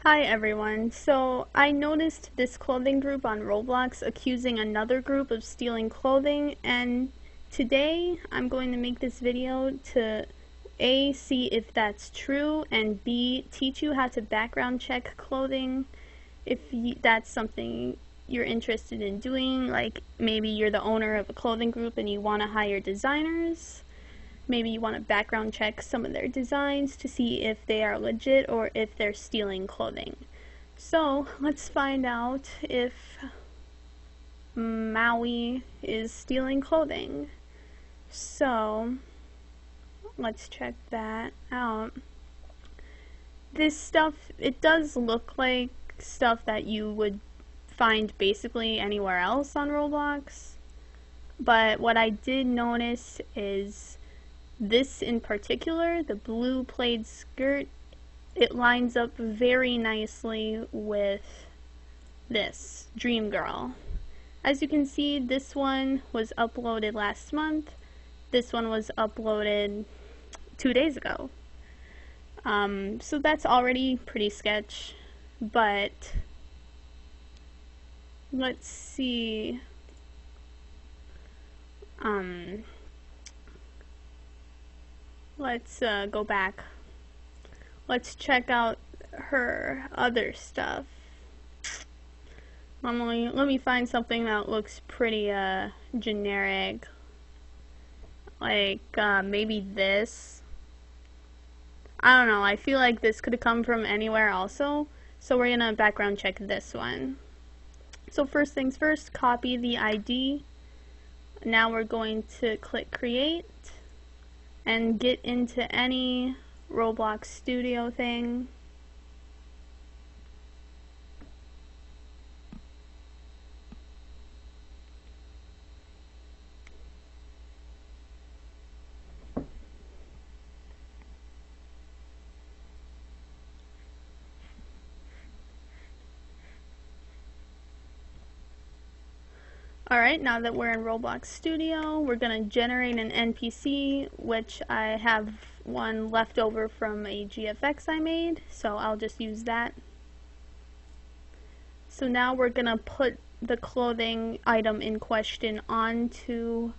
Hi everyone. So I noticed this clothing group on Roblox accusing another group of stealing clothing, and today I'm going to make this video to A, see if that's true, and B, teach you how to background check clothing if that's something you're interested in doing. Like maybe you're the owner of a clothing group and you want to hire designers. Maybe you want to background check some of their designs to see if they are legit or if they're stealing clothing. So let's find out if Maui is stealing clothing. So let's check that out. This stuff, it does look like stuff that you would find basically anywhere else on Roblox. But what I did notice is this in particular, the blue plaid skirt, it lines up very nicely with this Dream Girl. As you can see, this one was uploaded last month. This one was uploaded 2 days ago. So that's already pretty sketch, but let's see. Let's go back. Let's check out her other stuff. Let me find something that looks pretty generic. Like maybe this. I don't know, I feel like this could have come from anywhere also. So we're gonna background check this one. So first things first, copy the ID. Now we're going to click create and get into any Roblox studio thing. Alright, now that we're in Roblox Studio, we're going to generate an NPC, which I have one left over from a GFX I made, so I'll just use that. So now we're going to put the clothing item in question onto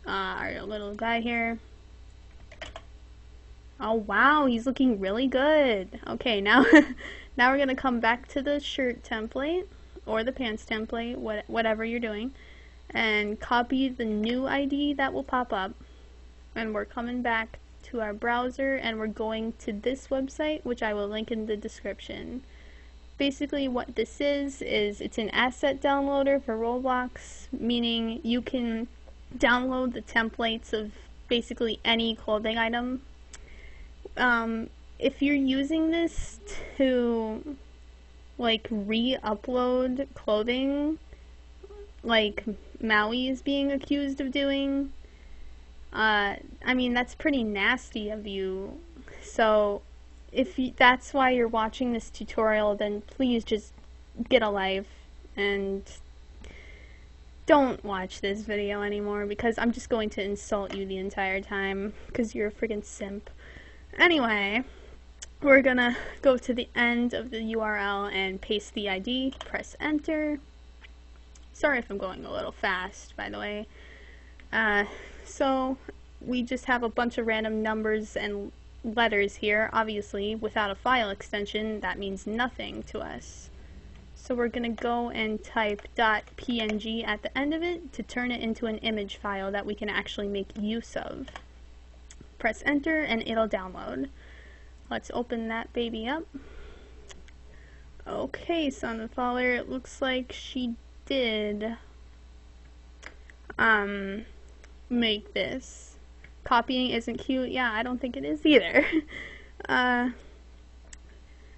our little guy here. Oh wow, he's looking really good. Okay, now now we're going to come back to the shirt template or the pants template, whatever you're doing, and copy the new ID that will pop up. And we're coming back to our browser and we're going to this website, which I will link in the description. Basically what this is it's an asset downloader for Roblox, meaning you can download the templates of basically any clothing item. If you're using this to like re-upload clothing like Maui is being accused of doing, I mean, that's pretty nasty of you. So if that's why you're watching this tutorial, then please just get a life and don't watch this video anymore, because I'm just going to insult you the entire time because you're a freaking simp. Anyway, we're gonna go to the end of the URL and paste the ID, press enter. Sorry if I'm going a little fast, by the way. So we just have a bunch of random numbers and letters here. Obviously, without a file extension, that means nothing to us. So we're gonna go and type .png at the end of it to turn it into an image file that we can actually make use of. Press enter and it'll download. Let's open that baby up. Okay, Sunflower, it looks like she did make this. Copying isn't cute. Yeah, I don't think it is either.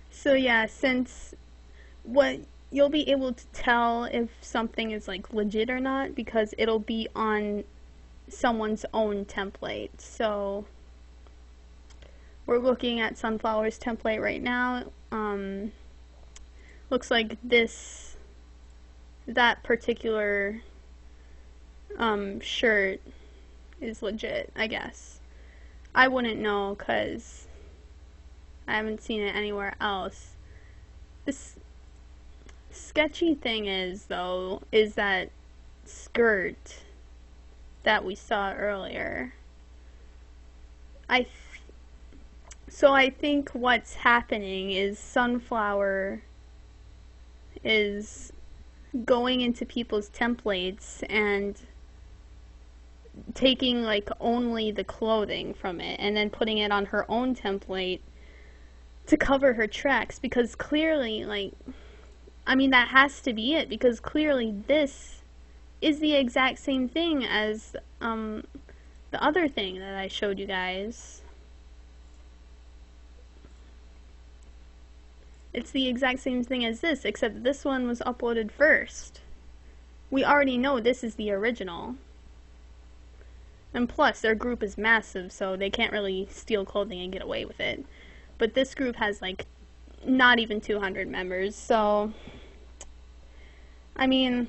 So yeah, since what you'll be able to tell if something is like legit or not, because it'll be on someone's own template. So we're looking at Sunflower's template right now. Looks like that particular shirt is legit, I guess. I wouldn't know because I haven't seen it anywhere else. this sketchy thing is, though, is that skirt that we saw earlier. So I think what's happening is Sunflower is going into people's templates and taking like only the clothing from it and then putting it on her own template to cover her tracks, because clearly, like, I mean, that has to be it, because clearly this is the exact same thing as the other thing that I showed you guys. It's the exact same thing as this, except this one was uploaded first. We already know this is the original. And plus, their group is massive, so they can't really steal clothing and get away with it. But this group has, like, not even 200 members, so... I mean...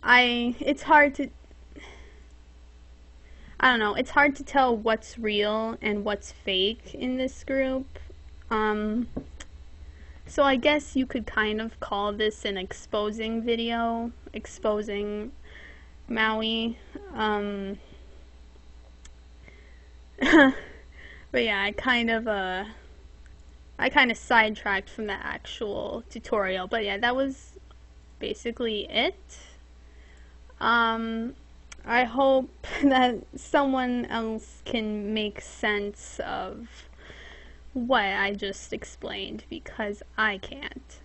it's hard to... I don't know, it's hard to tell what's real and what's fake in this group. So I guess you could kind of call this an exposing video, exposing Maui. But yeah, I kind of sidetracked from the actual tutorial. But yeah, that was basically it. I hope that someone else can make sense of what I just explained, because I can't.